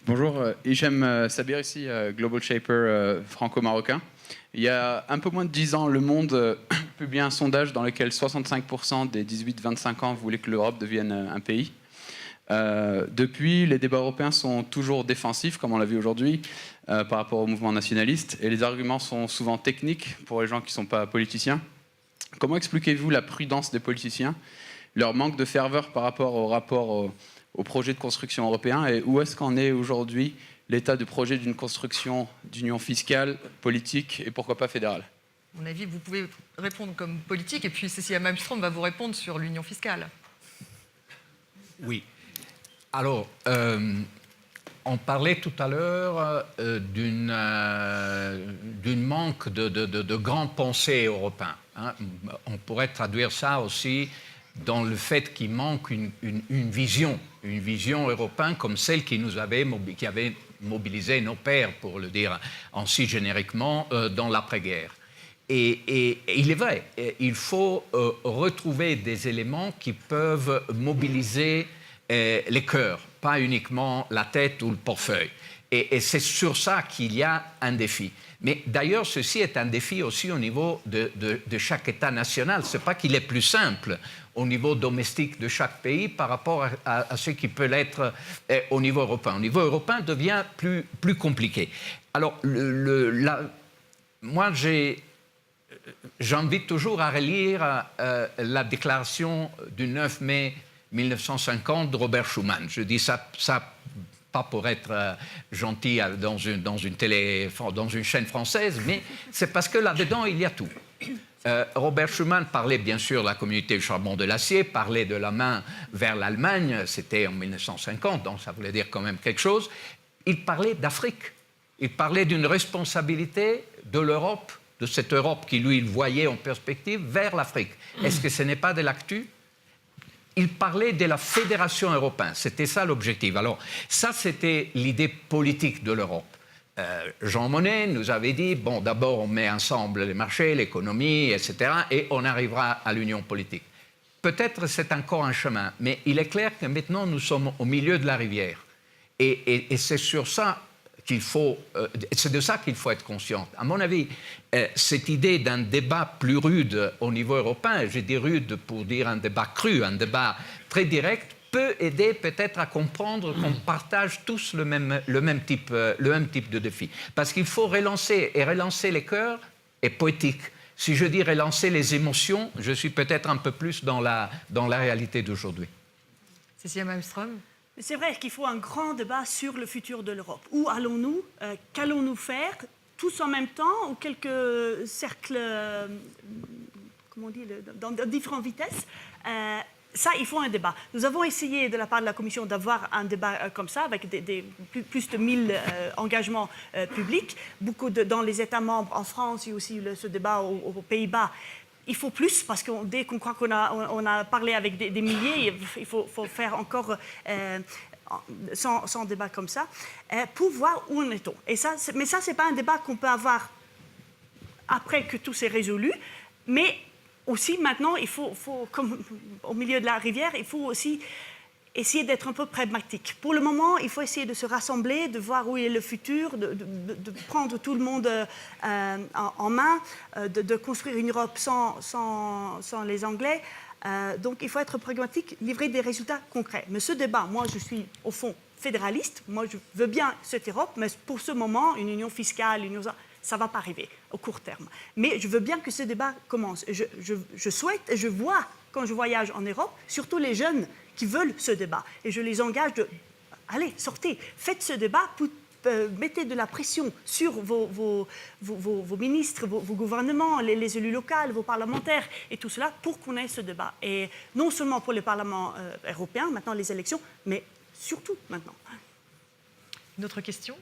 Bonjour, Hichem Sabir ici, Global Shaper franco-marocain. Il y a un peu moins de 10 ans, Le Monde publiait un sondage dans lequel 65% des 18-25 ans voulaient que l'Europe devienne un pays. Depuis, les débats européens sont toujours défensifs, comme on l'a vu aujourd'hui, par rapport au mouvement nationaliste, et les arguments sont souvent techniques pour les gens qui ne sont pas politiciens. Comment expliquez-vous la prudence des politiciens, leur manque de ferveur par rapport au projet de construction européen, et où est-ce qu'en est aujourd'hui l'état de projet d'une construction d'union fiscale, politique et pourquoi pas fédérale? À mon avis, vous pouvez répondre comme politique, et puis Cécilia Malmström va vous répondre sur l'union fiscale. Oui. Alors, on parlait tout à l'heure d'une manque de grands pensées européens. Hein. On pourrait traduire ça aussi dans le fait qu'il manque une vision européenne comme celle qui avait mobilisé nos pères, pour le dire ainsi génériquement, dans l'après-guerre. Et il est vrai, il faut retrouver des éléments qui peuvent mobiliser les cœurs, pas uniquement la tête ou le portefeuille. Et c'est sur ça qu'il y a un défi. Mais d'ailleurs, ceci est un défi aussi au niveau de chaque État national. Ce n'est pas qu'il est plus simple au niveau domestique de chaque pays par rapport à ce qui peut l'être au niveau européen. Au niveau européen, devient plus compliqué. Alors, moi, j'invite toujours à relire la déclaration du 9 mai 1950 de Robert Schuman. Je dis ça pas pour être gentil dans une chaîne française, mais c'est parce que là-dedans, il y a tout. Robert Schuman parlait bien sûr de la communauté du charbon de l'acier, parlait de la main vers l'Allemagne, c'était en 1950, donc ça voulait dire quand même quelque chose. Il parlait d'Afrique, il parlait d'une responsabilité de l'Europe, de cette Europe qui, lui, il voyait en perspective, vers l'Afrique. Est-ce que ce n'est pas de l'actu? Il parlait de la fédération européenne, c'était ça l'objectif. Alors ça, c'était l'idée politique de l'Europe. Jean Monnet nous avait dit, bon, d'abord on met ensemble les marchés, l'économie, etc., et on arrivera à l'union politique. Peut-être c'est encore un chemin, mais il est clair que maintenant nous sommes au milieu de la rivière. Et c'est sur ça c'est de ça qu'il faut être conscient. À mon avis, cette idée d'un débat plus rude au niveau européen, je dis rude pour dire un débat cru, un débat très direct, peut aider peut-être à comprendre qu'on partage tous le même type de défi. Parce qu'il faut relancer les cœurs est poétique. Si je dis relancer les émotions, je suis peut-être un peu plus dans la réalité d'aujourd'hui. Cécilia Malmström. C'est vrai qu'il faut un grand débat sur le futur de l'Europe. Où allons-nous? Qu'allons-nous faire? Tous en même temps ou quelques cercles, comment on dit, dans différentes vitesses? Ça, il faut un débat. Nous avons essayé, de la part de la Commission, d'avoir un débat comme ça, avec plus de 1000 engagements publics. Beaucoup dans les États membres, en France, il y a aussi ce débat aux Pays-Bas. Il faut plus, parce que dès qu'on croit qu'on a parlé avec des milliers, il faut faire encore sans débat comme ça, pour voir où en est-on. Mais ça, ce n'est pas un débat qu'on peut avoir après que tout s'est résolu, mais aussi maintenant, il faut, comme au milieu de la rivière, il faut aussi essayer d'être un peu pragmatique. Pour le moment, il faut essayer de se rassembler, de voir où est le futur, de prendre tout le monde en main, de construire une Europe sans les Anglais. Donc, il faut être pragmatique, livrer des résultats concrets. Mais ce débat, moi, je suis au fond fédéraliste. Moi, je veux bien cette Europe, mais pour ce moment, une union fiscale, ça ne va pas arriver au court terme. Mais je veux bien que ce débat commence. Je souhaite, et je vois, quand je voyage en Europe, surtout les jeunes qui veulent ce débat. Et je les engage allez, sortez, faites ce débat, mettez de la pression sur vos ministres, vos gouvernements, les élus locaux, vos parlementaires et tout cela pour qu'on ait ce débat. Et non seulement pour le Parlement européen, maintenant les élections, mais surtout maintenant. Une autre question?